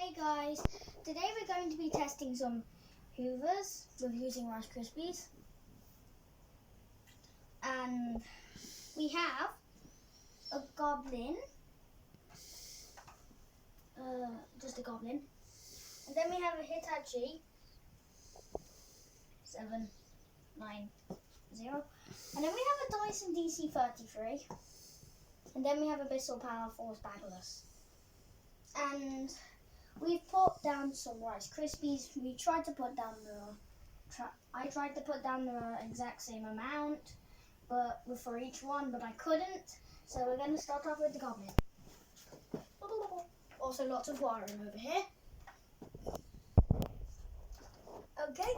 Hey guys, today we're going to be testing some hoovers with using Rice Krispies, and we have a goblin, just a goblin, and then we have a Hitachi 790, and then we have a Dyson DC33, and then we have a Bissel Power Force bagless, and we've put down some Rice Krispies. We tried to put down I tried to put down the exact same amount, but for each one, but I couldn't. So we're going to start off with the goblin. Also, lots of wiring over here. Okay,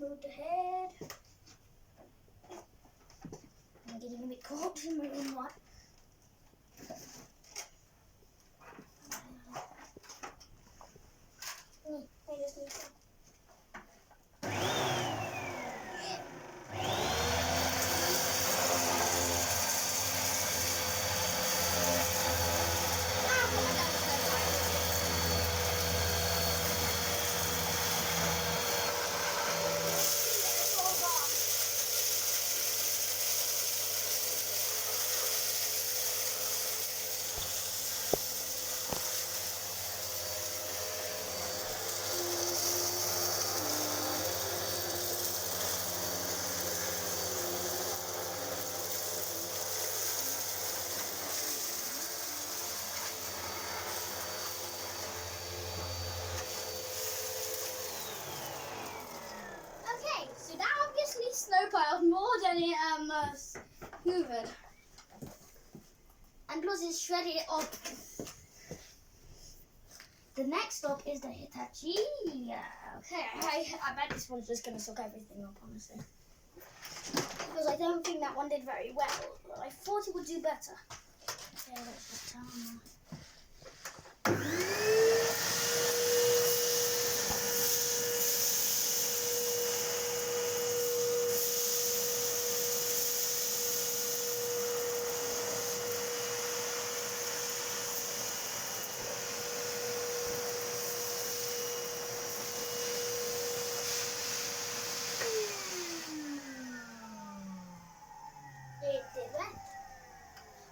moved ahead. I'm getting a bit caught in my own light. I just need to. So that obviously snowpiled more than it hoovered. And plus it shredded it up. The next up is the Hitachi. Okay, I bet this one's just going to suck everything up, honestly. Because I don't think that one did very well. But I thought it would do better. Okay, let's just turn on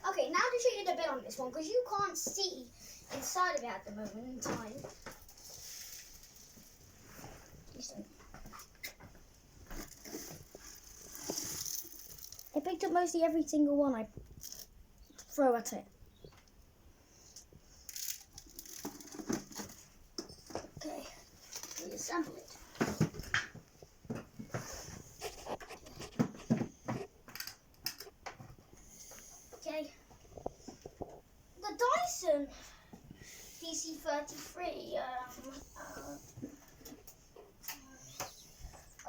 Okay, now to show you the bit on this one, because you can't see inside of it at the moment in time. I picked up mostly every single one I throw at it. Okay, reassemble it. Okay, the Dyson DC33,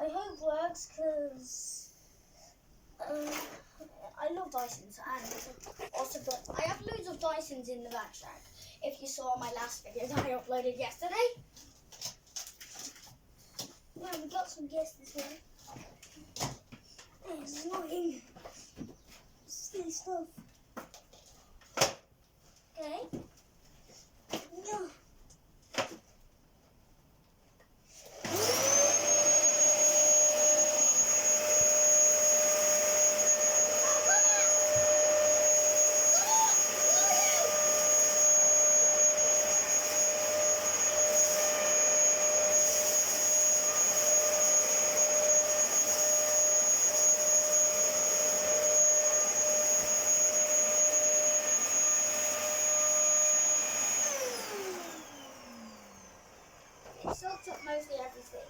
I hope works, because I love Dysons, and also, but I have loads of Dysons in the backpack. If you saw my last video that I uploaded yesterday. Yeah, we got some guests this way. It's annoying. Silly stuff. Okay. No. Soaked up mostly everything.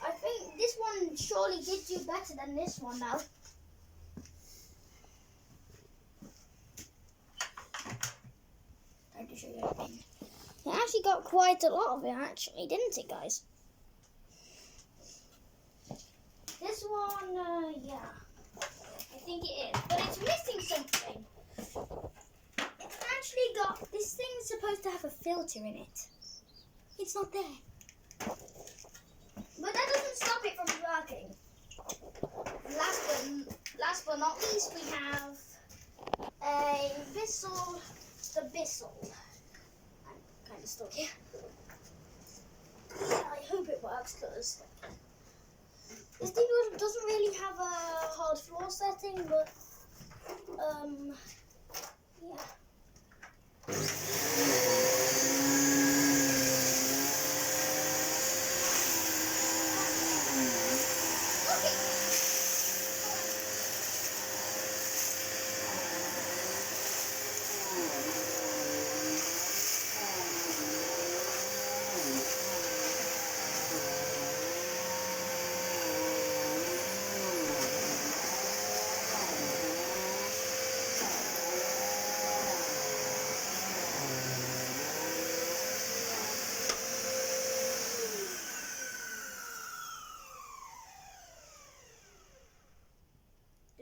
I think this one surely did do better than this one now. Time to show you everything. It actually got quite a lot of it, actually, didn't it, guys? This one, yeah, I think it is, but it's missing something. It's actually got, this thing's supposed to have a filter in it. It's not there. But that doesn't stop it from working. Last but not least, we have a Bissel, the Bissel. And stuck here. I hope it works because this thing doesn't really have a hard floor setting, but yeah.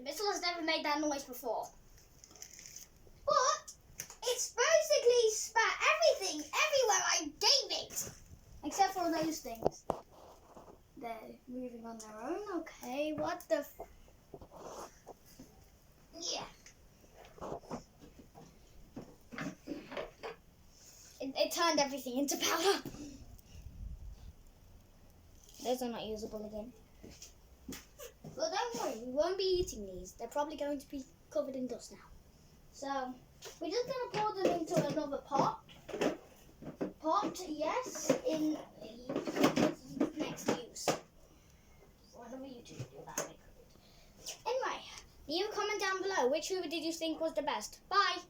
Bissel has never made that noise before. But it's basically spat everything everywhere I gave it. Except for those things. They're moving on their own. Okay, what the yeah. It turned everything into powder. Those are not usable again. But don't worry, we won't be eating these. They're probably going to be covered in dust now. So, we're just going to pour them into another pot. Yes, in next use. Whatever you do that, make it. Anyway, leave a comment down below. Which hoover did you think was the best? Bye!